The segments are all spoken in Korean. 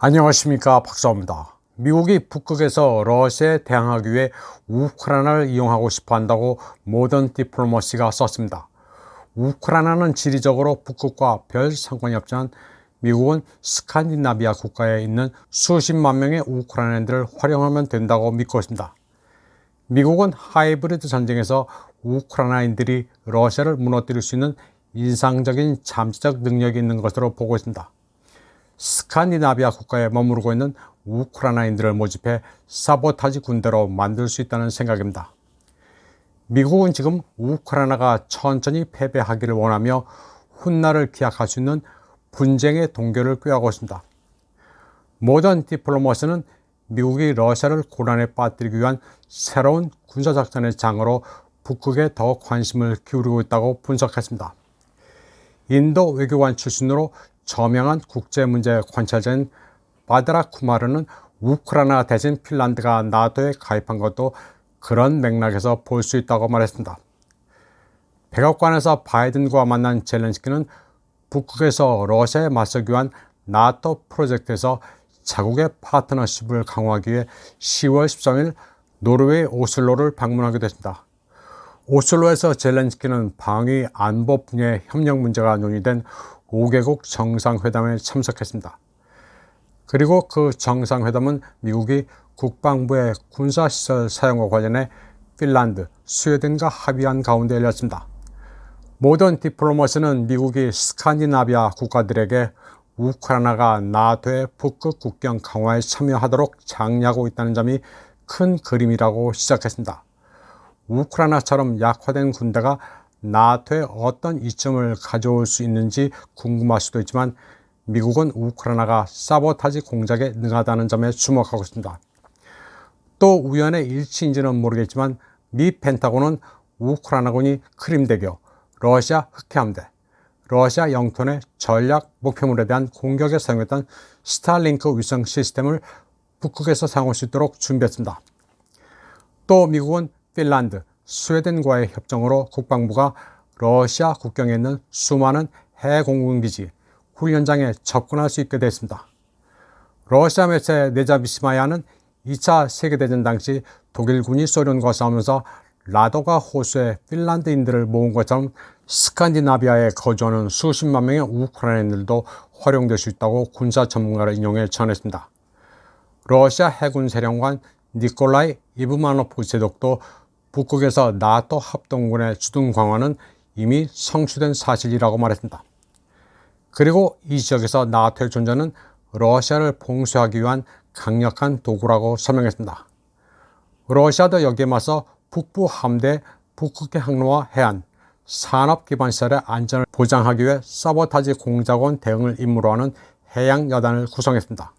안녕하십니까, 박사입니다. 미국이 북극에서 러시아에 대항하기 위해 우크라이나를 이용하고 싶어 한다고 모던 디플로머시가 썼습니다. 우크라이나는 지리적으로 북극과 별 상관이 없지만 미국은 스칸디나비아 국가에 있는 수십만 명의 우크라이나인들을 활용하면 된다고 믿고 있습니다. 미국은 하이브리드 전쟁에서 우크라이나인들이 러시아를 무너뜨릴 수 있는 인상적인 잠재적 능력이 있는 것으로 보고 있습니다. 스칸디나비아 국가에 머무르고 있는 우크라이나인들을 모집해 사보타지 군대로 만들 수 있다는 생각입니다. 미국은 지금 우크라이나가 천천히 패배하기를 원하며 훗날을 기약할 수 있는 분쟁의 동결을 꾀하고 있습니다. 모던 디플로머스는 미국이 러시아를 고난에 빠뜨리기 위한 새로운 군사작전의 장으로 북극에 더 관심을 기울이고 있다고 분석했습니다. 인도 외교관 출신으로 저명한 국제문제 관찰자인 바드라 쿠마르는 우크라이나 대신 핀란드가 나토에 가입한 것도 그런 맥락에서 볼 수 있다고 말했습니다. 백악관에서 바이든과 만난 젤렌스키는 북극에서 러시아에 맞서기 위한 나토 프로젝트에서 자국의 파트너십을 강화하기 위해 10월 13일 노르웨이 오슬로를 방문하기도 했습니다. 오슬로에서 젤렌스키는 방위 안보 분야의 협력 문제가 논의된 5개국 정상회담에 참석했습니다. 그리고 그 정상회담은 미국이 국방부의 군사시설 사용과 관련해 핀란드, 스웨덴과 합의한 가운데 열렸습니다. 모던 디플로머시는 미국이 스칸디나비아 국가들에게 우크라이나가 나토의 북극 국경 강화에 참여하도록 장려하고 있다는 점이 큰 그림이라고 시작했습니다. 우크라이나처럼 약화된 군대가 나토에 어떤 이점을 가져올 수 있는지 궁금할 수도 있지만 미국은 우크라이나가 사보타지 공작에 능하다는 점에 주목하고 있습니다. 또 우연의 일치인지는 모르겠지만 미 펜타곤은 우크라이나군이 크림대교, 러시아 흑해함대, 러시아 영토 내 전략 목표물에 대한 공격에 사용했던 스타링크 위성 시스템을 북극에서 사용할 수 있도록 준비했습니다. 또 미국은 핀란드, 스웨덴과의 협정으로 국방부가 러시아 국경에 있는 수많은 해공군기지, 훈련장에 접근할 수 있게 됐습니다. 러시아 매체 네자비스마야는 2차 세계대전 당시 독일군이 소련과 싸우면서 라도가 호수에 핀란드인들을 모은 것처럼 스칸디나비아에 거주하는 수십만 명의 우크라이나인들도 활용될 수 있다고 군사 전문가를 인용해 전했습니다. 러시아 해군 사령관 니콜라이 이브마노프 제독도 북극에서 나토 합동군의 주둔 강화는 이미 성취된 사실이라고 말했습니다. 그리고 이 지역에서 나토의 존재는 러시아를 봉쇄하기 위한 강력한 도구라고 설명했습니다. 러시아도 여기에 맞서 북부 함대, 북극의 항로와 해안, 산업 기반 시설의 안전을 보장하기 위해 사보타지 공작원 대응을 임무로 하는 해양 여단을 구성했습니다.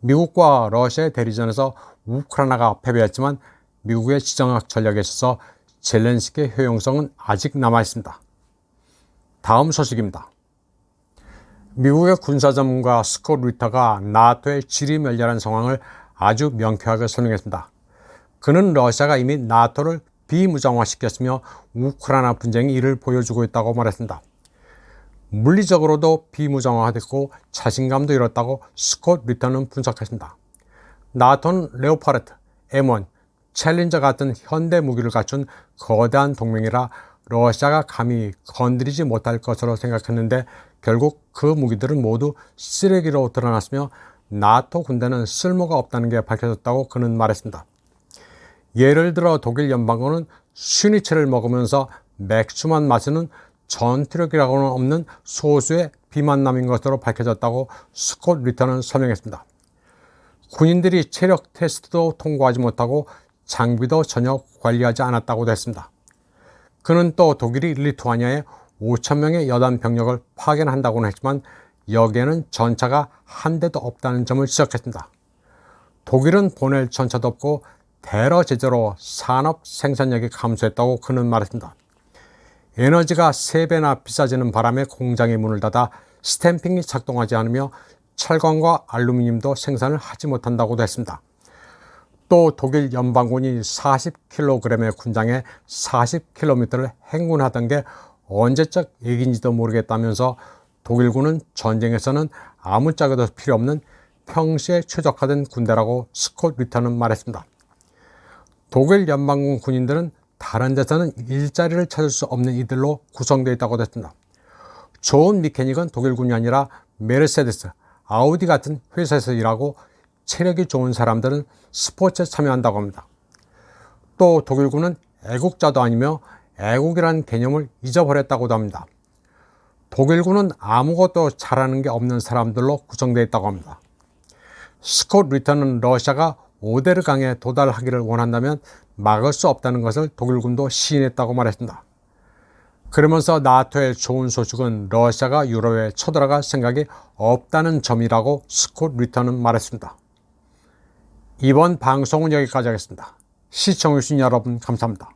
미국과 러시아의 대리전에서 우크라이나가 패배했지만 미국의 지정학 전략에 있어서 젤렌스키의 효용성은 아직 남아있습니다. 다음 소식입니다. 미국의 군사전문가 스콧 리터가 나토의 지리멸렬한 상황을 아주 명쾌하게 설명했습니다. 그는 러시아가 이미 나토를 비무장화시켰으며 우크라이나 분쟁이 이를 보여주고 있다고 말했습니다. 물리적으로도 비무장화됐고 자신감도 잃었다고 스콧 리터는 분석했습니다. 나토는 레오파르트, M1, 챌린저 같은 현대 무기를 갖춘 거대한 동맹이라 러시아가 감히 건드리지 못할 것으로 생각했는데 결국 그 무기들은 모두 쓰레기로 드러났으며 나토 군대는 쓸모가 없다는 게 밝혀졌다고 그는 말했습니다. 예를 들어 독일 연방군은 슈니첼을 먹으면서 맥주만 마시는 전투력이라고는 없는 소수의 비만남인 것으로 밝혀졌다고 스콧 리터는 설명했습니다. 군인들이 체력 테스트도 통과하지 못하고 장비도 전혀 관리하지 않았다고도 했습니다. 그는 또 독일이 리투아니아에 5,000명의 여단 병력을 파견한다고는 했지만 여기에는 전차가 한 대도 없다는 점을 지적했습니다. 독일은 보낼 전차도 없고 대러 제재로 산업 생산력이 감소했다고 그는 말했습니다. 에너지가 3배나 비싸지는 바람에 공장의 문을 닫아 스탬핑이 작동하지 않으며 철광과 알루미늄도 생산을 하지 못한다고도 했습니다. 또 독일 연방군이 40kg의 군장에 40km를 행군하던 게 언제적 얘기인지도 모르겠다면서 독일군은 전쟁에서는 아무짝에도 필요 없는 평시에 최적화된 군대라고 스콧 리턴은 말했습니다. 독일 연방군 군인들은 다른 데서는 일자리를 찾을 수 없는 이들로 구성되어 있다고 했습니다. 존 미케닉은 독일군이 아니라 메르세데스, 아우디 같은 회사에서 일하고 체력이 좋은 사람들은 스포츠에 참여한다고 합니다. 또 독일군은 애국자도 아니며 애국이라는 개념을 잊어버렸다고도 합니다. 독일군은 아무것도 잘하는 게 없는 사람들로 구성되어 있다고 합니다. 스콧 리턴은 러시아가 오데르강에 도달하기를 원한다면 막을 수 없다는 것을 독일군도 시인했다고 말했습니다. 그러면서 나토의 좋은 소식은 러시아가 유럽에 쳐들어갈 생각이 없다는 점이라고 스콧 리턴은 말했습니다. 이번 방송은 여기까지 하겠습니다. 시청해주신 여러분 감사합니다.